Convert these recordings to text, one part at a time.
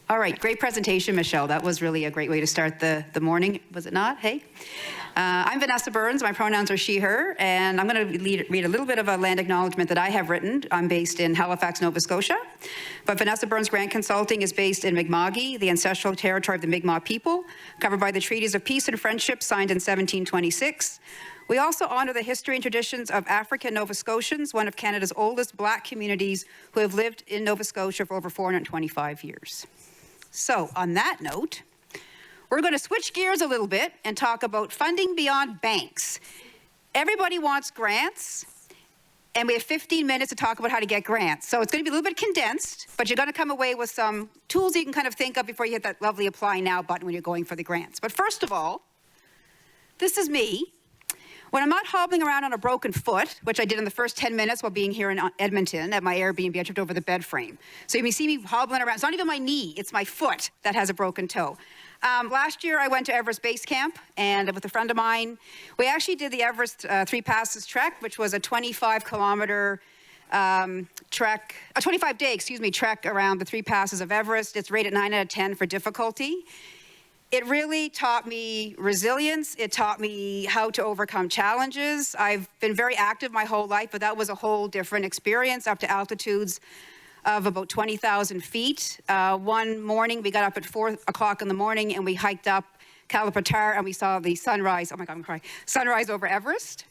All right, great presentation, Michelle. That was really a great way to start the morning, was it not? Hey? I'm Vanessa Burns. My pronouns are she, her, and I'm going to read a little bit of a land acknowledgement that I have written. I'm based in Halifax, Nova Scotia, but Vanessa Burns Grant Consulting is based in Mi'kma'ki, the ancestral territory of the Mi'kmaq people, covered by the treaties of peace and friendship signed in 1726. We also honor the history and traditions of African Nova Scotians, one of Canada's oldest Black communities who have lived in Nova Scotia for over 425 years. So, on that note, we're going to switch gears a little bit and talk about funding beyond banks. Everybody wants grants, and we have 15 minutes to talk about how to get grants. So it's going to be a little bit condensed, but you're going to come away with some tools you can kind of think of before you hit that lovely Apply Now button when you're going for the grants. But first of all, this is me. When I'm not hobbling around on a broken foot, which I did in the first 10 minutes while being here in Edmonton at my Airbnb, I tripped over the bed frame. So you may see me hobbling around. It's not even my knee, it's my foot that has a broken toe. Last year, I went to Everest Base Camp, and with a friend of mine, we actually did the Everest Three Passes Trek, which was a 25-kilometer trek, a 25-day, trek around the Three Passes of Everest. It's rated 9 out of 10 for difficulty. It really taught me resilience. It taught me how to overcome challenges. I've been very active my whole life, but that was a whole different experience, up to altitudes of about 20,000 feet. One morning, we got up at 4 o'clock in the morning and we hiked up Kalapatar and we saw the sunrise, oh my God, I'm crying, sunrise over Everest.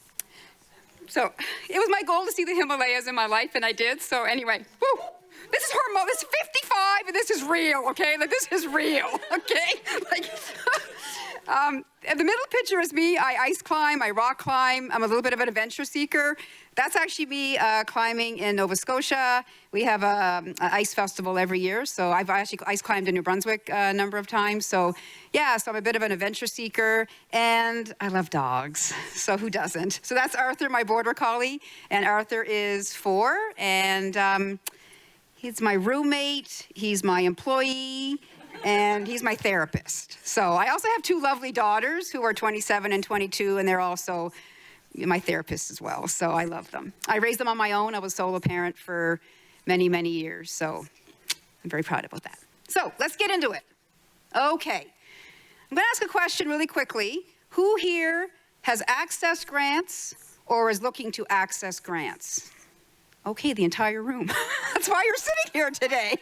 So it was my goal to see the Himalayas in my life, and I did. So anyway, woo. This is hormone. This is 55, and this is real, okay? Like, this is real, okay? Like, the middle picture is me. I ice climb, I rock climb. I'm a little bit of an adventure seeker. That's actually me climbing in Nova Scotia. We have an ice festival every year, so I've actually ice climbed in New Brunswick a number of times. So, yeah, so I'm a bit of an adventure seeker, and I love dogs. So who doesn't? So that's Arthur, my border collie, and Arthur is 4, and he's my roommate, he's my employee, and he's my therapist. So I also have 2 lovely daughters who are 27 and 22, and they're also my therapists as well. So I love them. I raised them on my own. I was a solo parent for many, many years. So I'm very proud about that. So let's get into it. Okay. I'm going to ask a question really quickly. Who here has accessed grants or is looking to access grants? Okay, the entire room. That's why you're sitting here today.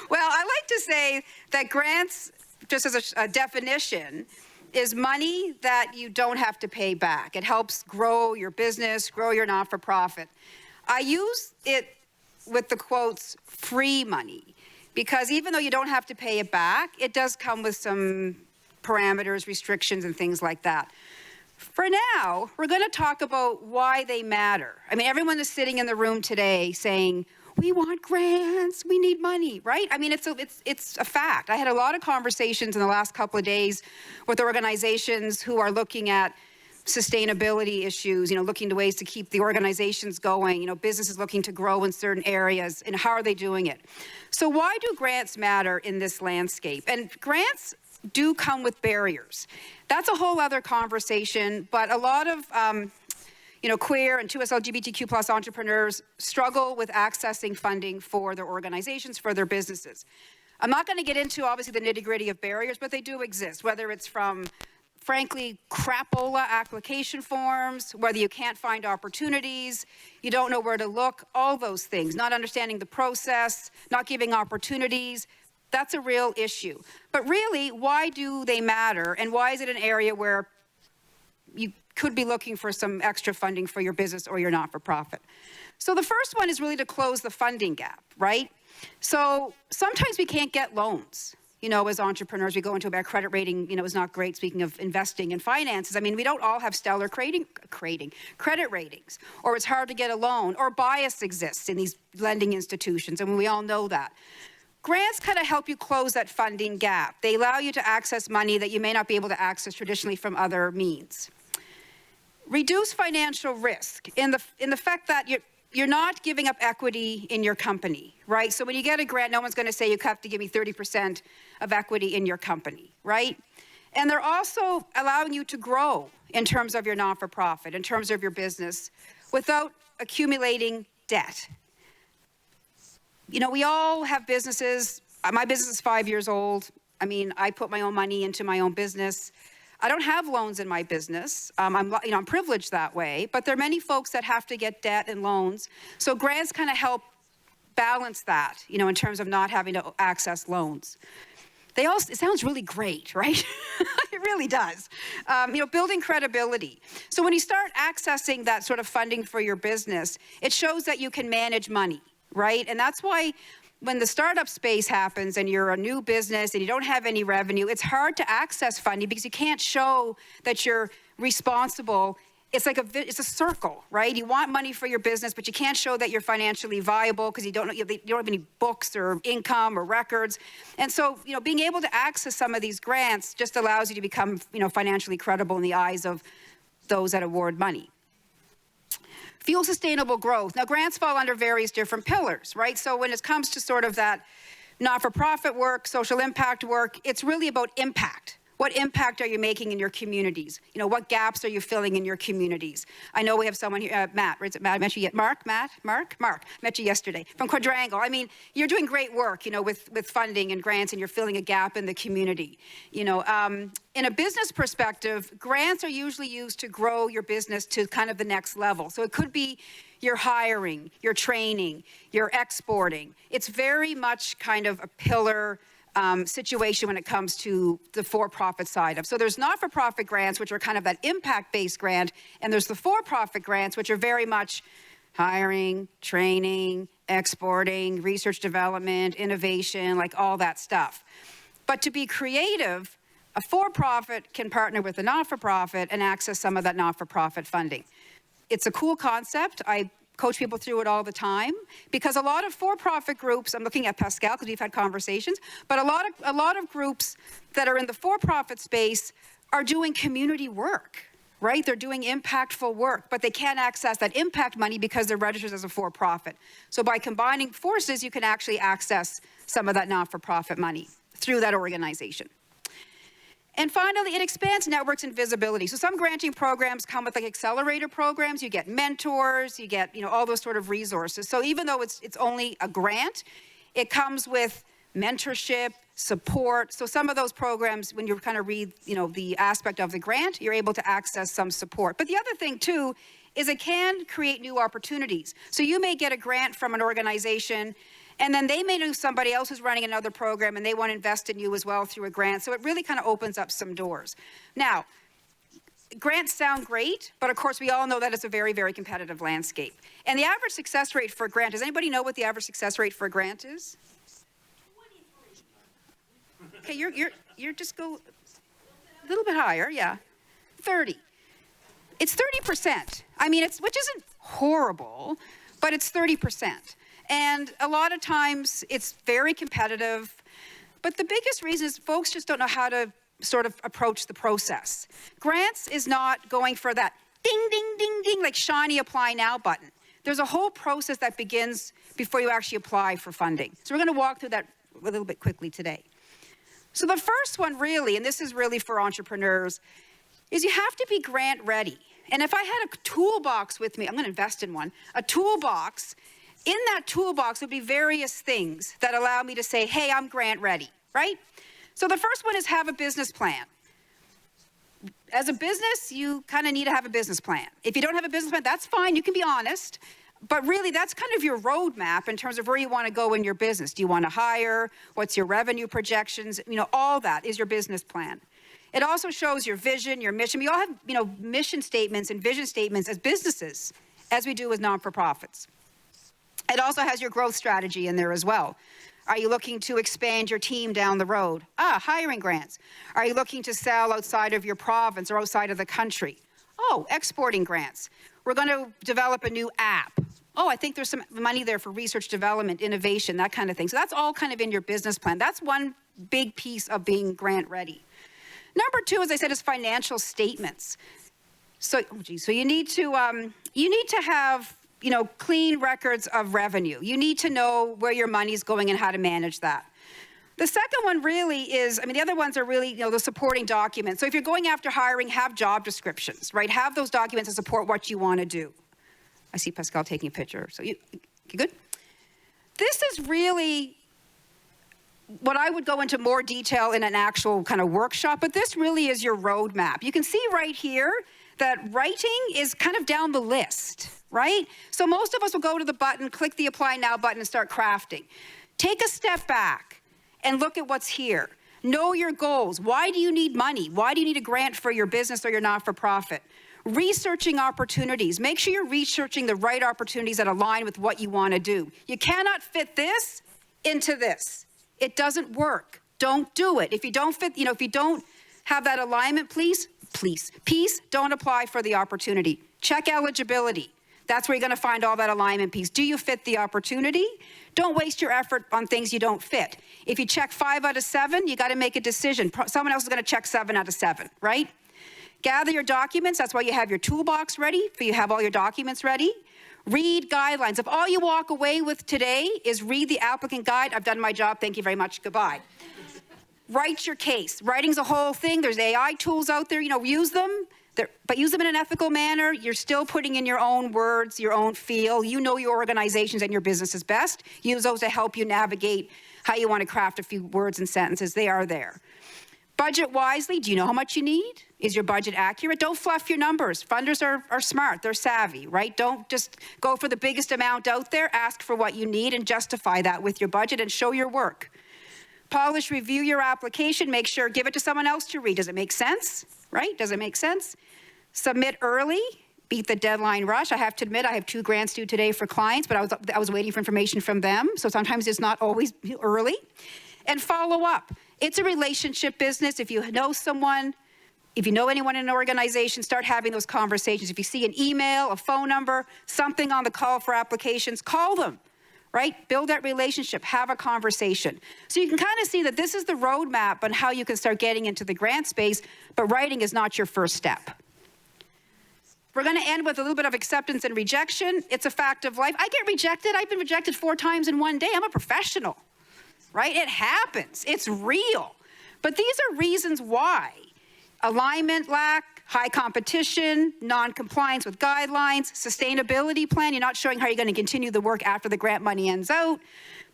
Well, I like to say that grants, just as a definition, is money that you don't have to pay back. It helps grow your business, grow your not-for-profit. I use it with the quotes, free money, because even though you don't have to pay it back, it does come with some parameters, restrictions, and things like that. For now, we're going to talk about why they matter. I mean, everyone is sitting in the room today saying, we want grants, we need money, right? I mean, it's a fact. I had a lot of conversations in the last couple of days with organizations who are looking at sustainability issues, looking to ways to keep the organizations going, businesses looking to grow in certain areas, and how are they doing it? So why do grants matter in this landscape? And grants do come with barriers. That's a whole other conversation, but a lot of queer and 2SLGBTQ plus entrepreneurs struggle with accessing funding for their organizations, for their businesses. I'm not going to get into, obviously, the nitty-gritty of barriers, but they do exist, whether it's from, frankly, crapola application forms, whether you can't find opportunities, you don't know where to look, all those things, not understanding the process, not giving opportunities. That's a real issue. But really, why do they matter, and why is it an area where you could be looking for some extra funding for your business or your not-for-profit? So the first one is really to close the funding gap, right? So sometimes we can't get loans. As entrepreneurs, we go into a bad credit rating, is not great. Speaking of investing in finances, I mean, we don't all have stellar credit ratings, or it's hard to get a loan, or bias exists in these lending institutions, and we all know that. Grants kind of help you close that funding gap. They allow you to access money that you may not be able to access traditionally from other means. Reduce financial risk in the fact that you're not giving up equity in your company, right? So when you get a grant, no one's going to say you have to give me 30% of equity in your company, right? And they're also allowing you to grow in terms of your not-for-profit, in terms of your business, without accumulating debt. We all have businesses. My business is 5 years old. I mean, I put my own money into my own business. I don't have loans in my business. I'm privileged that way, but there are many folks that have to get debt and loans. So grants kind of help balance that, in terms of not having to access loans. It sounds really great, right? It really does. Building credibility. So when you start accessing that sort of funding for your business, it shows that you can manage money, right? And that's why when the startup space happens and you're a new business and you don't have any revenue, it's hard to access funding because you can't show that you're responsible. It's like it's a circle, right? You want money for your business, but you can't show that you're financially viable because you don't have any books or income or records. And so, being able to access some of these grants just allows you to become, financially credible in the eyes of those that award money. Fuel sustainable growth. Now, grants fall under various different pillars, right? So when it comes to sort of that not-for-profit work, social impact work, it's really about impact. What impact are you making in your communities? What gaps are you filling in your communities? I know we have someone here, Matt, is it Matt? Mark, met you yesterday from Quadrangle. I mean, you're doing great work, with funding and grants, and you're filling a gap in the community. In a business perspective, grants are usually used to grow your business to kind of the next level. So it could be your hiring, your training, your exporting. It's very much kind of a pillar situation when it comes to the for-profit side of. So there's not-for-profit grants, which are kind of that impact-based grant, and there's the for-profit grants, which are very much hiring, training, exporting, research development, innovation, like all that stuff. But to be creative, a for-profit can partner with a not-for-profit and access some of that not-for-profit funding. It's a cool concept. I coach people through it all the time because a lot of for-profit groups, I'm looking at Pascal because we've had conversations, but a lot of groups that are in the for-profit space are doing community work, right? They're doing impactful work, but they can't access that impact money because they're registered as a for-profit. So by combining forces, you can actually access some of that not-for-profit money through that organization. And finally, it expands networks and visibility. So some granting programs come with like accelerator programs. You get mentors, you get all those sort of resources. So even though it's only a grant, it comes with mentorship, support. So some of those programs, when you kind of read the aspect of the grant, you're able to access some support. But the other thing too is it can create new opportunities. So you may get a grant from an organization, and then they may know somebody else who's running another program and they want to invest in you as well through a grant. So it really kind of opens up some doors. Now, grants sound great, but of course we all know that it's a very, very competitive landscape. And the average success rate for a grant, does anybody know what the average success rate for a grant is? 23. Okay, you're just go a little bit higher, yeah. 30. It's 30%. I mean, which isn't horrible, but it's 30%. And a lot of times it's very competitive, but the biggest reason is folks just don't know how to sort of approach the process. Grants is not going for that ding, ding, ding, ding, like shiny apply now button. There's a whole process that begins before you actually apply for funding. So we're going to walk through that a little bit quickly today. So the first one really, and this is really for entrepreneurs, is you have to be grant ready. And if I had a toolbox with me, I'm going to invest in one, a toolbox. In that toolbox would be various things that allow me to say, hey, I'm grant ready, right? So the first one is have a business plan. As a business, you kind of need to have a business plan. If you don't have a business plan, that's fine, you can be honest. But really, that's kind of your roadmap in terms of where you want to go in your business. Do you want to hire? What's your revenue projections? All that is your business plan. It also shows your vision, your mission. We all have, mission statements and vision statements as businesses, as we do as non-for-profits. It also has your growth strategy in there as well. Are you looking to expand your team down the road? Hiring grants. Are you looking to sell outside of your province or outside of the country? Exporting grants. We're going to develop a new app. I think there's some money there for research development, innovation, that kind of thing. So that's all kind of in your business plan. That's one big piece of being grant ready. Number two, as I said, is financial statements. So you need to have clean records of revenue. You need to know where your money's going and how to manage that. The second one really is, the other ones are really, the supporting documents. So if you're going after hiring, have job descriptions, right? Have those documents to support what you want to do. I see Pascal taking a picture. So you good? This is really what I would go into more detail in an actual kind of workshop, but this really is your roadmap. You can see right here that writing is kind of down the list, right? So most of us will go to the button, click the Apply Now button and start crafting. Take a step back and look at what's here. Know your goals. Why do you need money? Why do you need a grant for your business or your not-for-profit? Researching opportunities. Make sure you're researching the right opportunities that align with what you want to do. You cannot fit this into this. It doesn't work. Don't do it. If you don't fit, if you don't have that alignment, please, don't apply for the opportunity. Check eligibility. That's where you're going to find all that alignment piece. Do you fit the opportunity? Don't waste your effort on things you don't fit. If you check 5 out of 7, you got to make a decision. Someone else is going to check 7 out of 7, right? Gather your documents. That's why you have your toolbox ready, so you have all your documents ready. Read guidelines. If all you walk away with today is read the applicant guide, I've done my job, thank you very much, goodbye. Write your case. Writing's a whole thing. There's AI tools out there, use them. But use them in an ethical manner. You're still putting in your own words, your own feel. You know your organizations and your businesses best. Use those to help you navigate how you want to craft a few words and sentences. They are there. Budget wisely. Do you know how much you need? Is your budget accurate? Don't fluff your numbers. Funders are smart. They're savvy, right? Don't just go for the biggest amount out there. Ask for what you need and justify that with your budget and show your work. Polish, review your application. Make sure, give it to someone else to read. Does it make sense? Right? Does it make sense? Submit early. Beat the deadline rush. I have to admit, I have 2 grants due today for clients, but I was waiting for information from them. So sometimes it's not always early. And follow up. It's a relationship business. If you know someone, if you know anyone in an organization, start having those conversations. If you see an email, a phone number, something on the call for applications, call them, right? Build that relationship, have a conversation. So you can kind of see that this is the roadmap on how you can start getting into the grant space, but writing is not your first step. We're going to end with a little bit of acceptance and rejection. It's a fact of life. I get rejected. I've been rejected 4 times in one day. I'm a professional, right? It happens. It's real. But these are reasons why. Alignment lack, high competition, non-compliance with guidelines, sustainability plan. You're not showing how you're going to continue the work after the grant money ends out.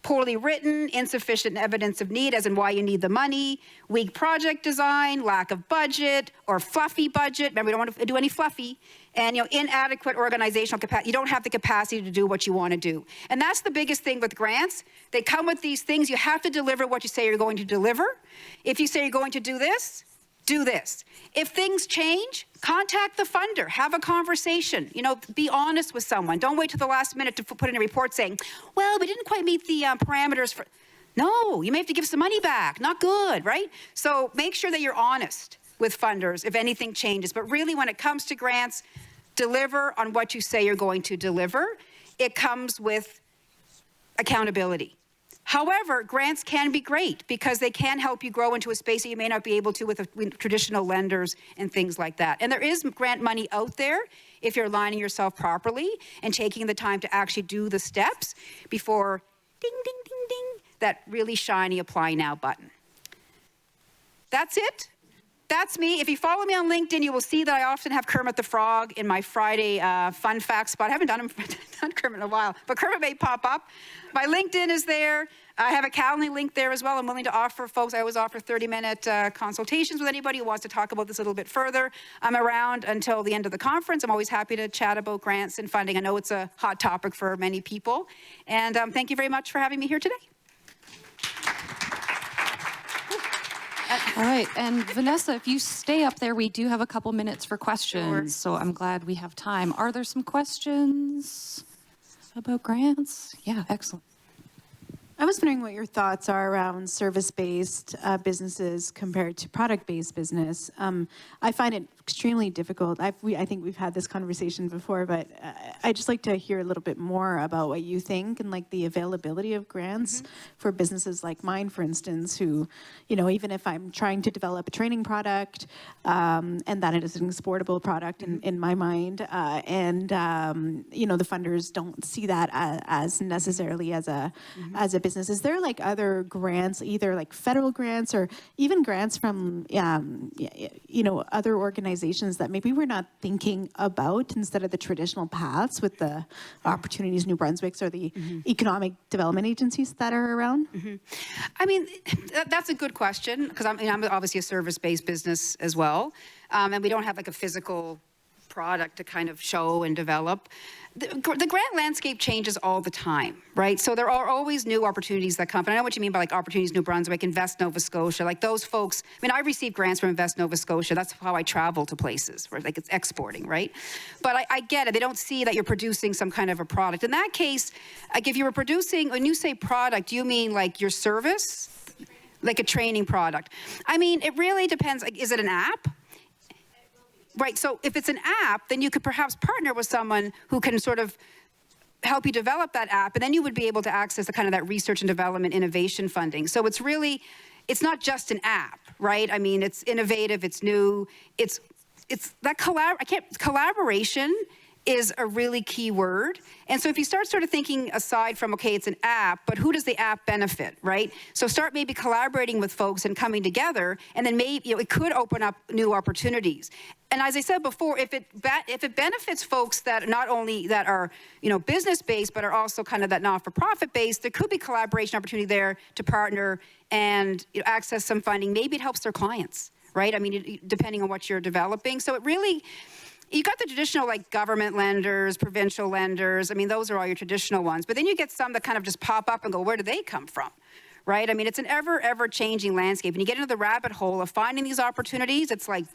Poorly written, insufficient evidence of need, as in why you need the money, weak project design, lack of budget, or fluffy budget. Remember, we don't want to do any fluffy. And inadequate organizational capacity. You don't have the capacity to do what you want to do. And that's the biggest thing with grants. They come with these things. You have to deliver what you say you're going to deliver. If you say you're going to do this, do this. If things change, contact the funder. Have a conversation. Be honest with someone. Don't wait till the last minute to put in a report saying, well, we didn't quite meet the parameters for... No, you may have to give some money back. Not good, right? So make sure that you're honest with funders if anything changes. But really, when it comes to grants, deliver on what you say you're going to deliver. It comes with accountability. However, grants can be great because they can help you grow into a space that you may not be able to with traditional lenders and things like that. And there is grant money out there if you're aligning yourself properly and taking the time to actually do the steps before ding, ding, ding, ding, that really shiny Apply Now button. That's it. That's me. If you follow me on LinkedIn, you will see that I often have Kermit the Frog in my Friday fun fact spot. I haven't done Kermit in a while, but Kermit may pop up. My LinkedIn is there. I have a Calendly link there as well. I'm willing to offer folks, I always offer 30-minute consultations with anybody who wants to talk about this a little bit further. I'm around until the end of the conference. I'm always happy to chat about grants and funding. I know it's a hot topic for many people. And thank you very much for having me here today. All right, and Vanessa, if you stay up there, we do have a couple minutes for questions, Sure. So I'm glad we have time. Are there some questions about grants? Yeah, excellent. I was wondering what your thoughts are around service-based businesses compared to product-based business. I find it extremely difficult. I think we've had this conversation before, but I'd just like to hear a little bit more about what you think and like the availability of grants for businesses like mine, for instance, who, even if I'm trying to develop a training product and that it is an exportable product in my mind, the funders don't see that as necessarily as a business, is there like other grants, either like federal grants or even grants from, other organizations that maybe we're not thinking about instead of the traditional paths with the opportunities, New Brunswick's or the economic development agencies that are around? I mean, that's a good question, because I'm obviously a service-based business as well, and we don't have like a physical product to kind of show and develop. The grant landscape changes all the time, right? So there are always new opportunities that come. And I know what you mean by like Opportunities New Brunswick, Invest Nova Scotia, like those folks. I mean, I received grants from Invest Nova Scotia. That's how I travel to places, where like it's exporting, right? But I get it. They don't see that you're producing some kind of a product. In that case, like if you were producing, when you say product, do you mean like your service? Like a training product? I mean, it really depends. Like, is it an app? Right, so if it's an app, then you could perhaps partner with someone who can sort of help you develop that app, and then you would be able to access the kind of that research and development innovation funding. So it's really, it's not just an app, right? I mean, it's innovative, it's new, it's that collaboration is a really key word. And so if you start sort of thinking aside from, okay, it's an app, but who does the app benefit, right? So start maybe collaborating with folks and coming together, and then maybe, it could open up new opportunities. And as I said before, if it benefits folks that not only that are, business-based, but are also kind of that not-for-profit based, there could be collaboration opportunity there to partner and access some funding. Maybe it helps their clients, right? I mean, depending on what you're developing. So it really, you got the traditional like government lenders, provincial lenders. I mean, those are all your traditional ones. But then you get some that kind of just pop up and go, where do they come from? Right? I mean, it's an ever changing landscape. And you get into the rabbit hole of finding these opportunities, it's like,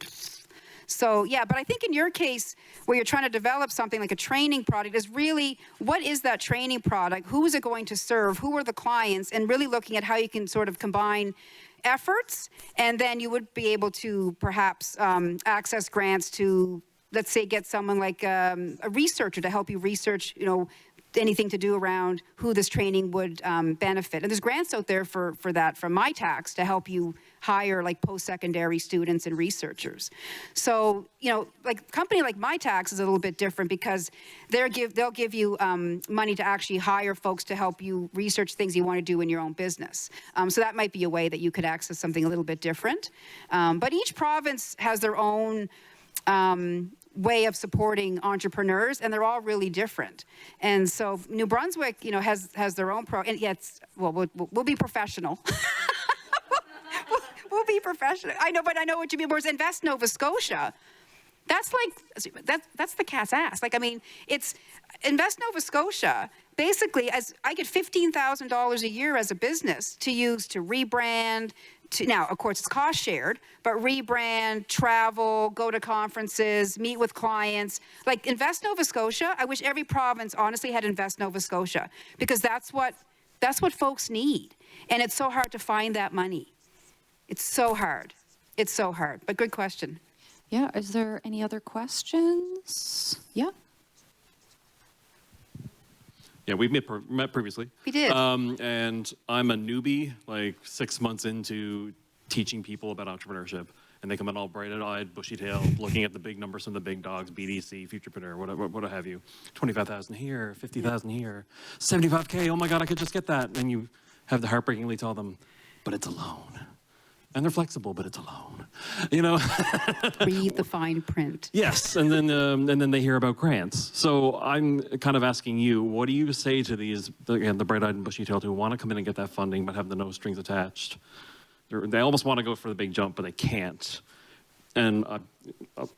so yeah, but I think in your case, where you're trying to develop something like a training product, is really, what is that training product? Who is it going to serve? Who are the clients? And really looking at how you can sort of combine efforts, and then you would be able to perhaps access grants to, let's say, get someone like a researcher to help you research, anything to do around who this training would benefit. And there's grants out there for that from my tax to help you hire like post-secondary students and researchers. So, like a company like my tax is a little bit different, because they'll give you money to actually hire folks to help you research things you want to do in your own business. So that might be a way that you could access something a little bit different. But each province has their own way of supporting entrepreneurs, and they're all really different. And so New Brunswick, has their own and we'll be professional. we'll be professional. I know, but I know what you mean. Whereas Invest Nova Scotia, that's the cat's ass. Like, I mean, it's Invest Nova Scotia. Basically, as I get $15,000 a year as a business to use to rebrand. Now, of course, it's cost shared, but rebrand, travel, go to conferences, meet with clients. Like Invest Nova Scotia, I wish every province honestly had Invest Nova Scotia, because that's what folks need. And it's so hard to find that money. It's so hard. It's so hard. But good question. Yeah, is there any other questions? Yeah. Yeah, we've met previously. We did. And I'm a newbie, like 6 months into teaching people about entrepreneurship. And they come in all bright-eyed, bushy-tailed, looking at the big numbers from the big dogs, BDC, Futurepreneur, what have you. 25,000 here, 50,000 here, 75K, oh my God, I could just get that. And you have to heartbreakingly tell them, but it's a loan. And they're flexible, but it's a loan. Read the fine print. Yes, and then they hear about grants. So I'm kind of asking you, what do you say to these, again, the bright-eyed and bushy-tailed who want to come in and get that funding but have the no strings attached? They almost want to go for the big jump, but they can't. And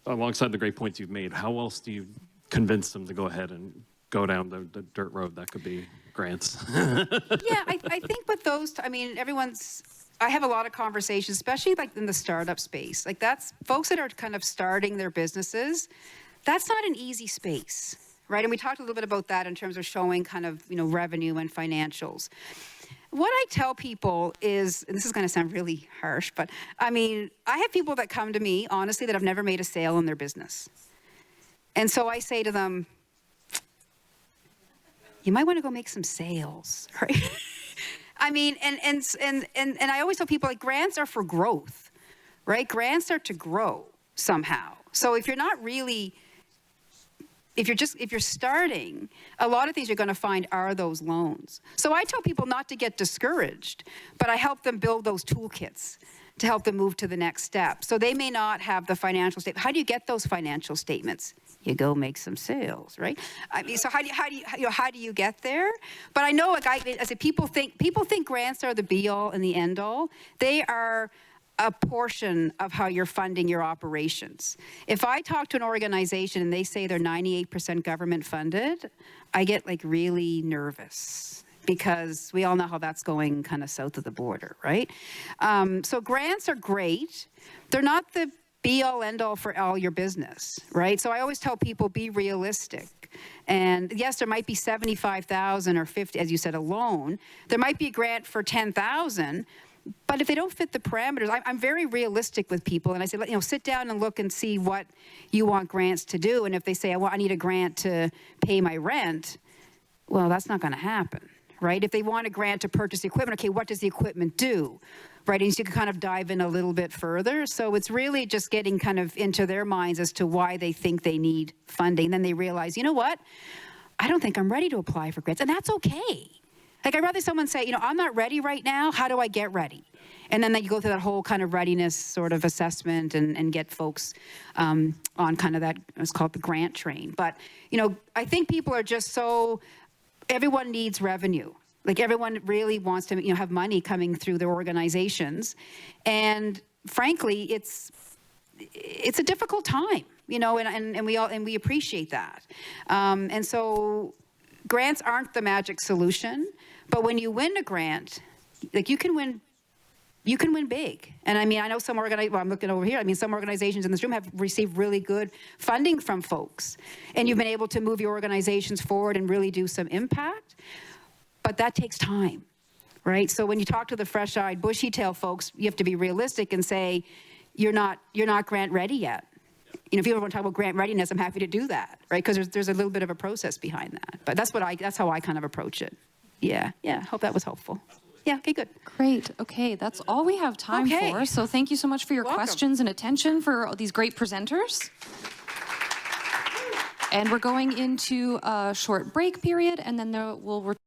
alongside the great points you've made, how else do you convince them to go ahead and go down the dirt road that could be grants? Yeah, I think with those, I have a lot of conversations, especially like in the startup space. Like that's folks that are kind of starting their businesses. That's not an easy space, right? And we talked a little bit about that in terms of showing kind of, revenue and financials. What I tell people is, and this is going to sound really harsh, but I have people that come to me, honestly, that have never made a sale in their business. And so I say to them, you might want to go make some sales, right? And I always tell people, like, grants are for growth, right? Grants are to grow somehow. So if you're not really if you're starting, a lot of things you're going to find are those loans. So I tell people not to get discouraged, but I help them build those toolkits to help them move to the next step. So they may not have the financial statement. How do you get those financial statements? You go make some sales, right? I mean, so how do you get there? But I know, like, I said, people think grants are the be all and the end all. They are a portion of how you're funding your operations. If I talk to an organization and they say they're 98% government funded, I get like really nervous, because we all know how that's going kind of south of the border, right? So grants are great. They're not the be-all, end-all for all your business, right? So I always tell people, be realistic. And yes, there might be 75,000 or 50, as you said, a loan. There might be a grant for 10,000, but if they don't fit the parameters, I'm very realistic with people. And I say, sit down and look and see what you want grants to do. And if they say, I need a grant to pay my rent, well, that's not going to happen. Right? If they want a grant to purchase equipment, okay, what does the equipment do? Right? And so you can kind of dive in a little bit further. So it's really just getting kind of into their minds as to why they think they need funding. Then they realize, you know what? I don't think I'm ready to apply for grants. And that's okay. Like, I'd rather someone say, I'm not ready right now. How do I get ready? And then you go through that whole kind of readiness sort of assessment and get folks on kind of that, it's called the grant train. But, I think people are just so... Everyone needs revenue. Like, everyone really wants to, have money coming through their organizations. And frankly, it's a difficult time, and we appreciate that. And so grants aren't the magic solution, but when you win a grant, like, you can win big. And I mean, I know some I'm looking over here. I mean, some organizations in this room have received really good funding from folks. And you've been able to move your organizations forward and really do some impact. But that takes time, right? So when you talk to the fresh-eyed, bushy-tail folks, you have to be realistic and say, you're not grant ready yet. If you ever want to talk about grant readiness, I'm happy to do that, right? Because there's a little bit of a process behind that. But that's how I kind of approach it. Yeah. Hope that was helpful. Yeah, okay, good. Great. Okay, that's all we have time for. So thank you so much for your questions and attention for these great presenters. And we're going into a short break period, and then we'll return.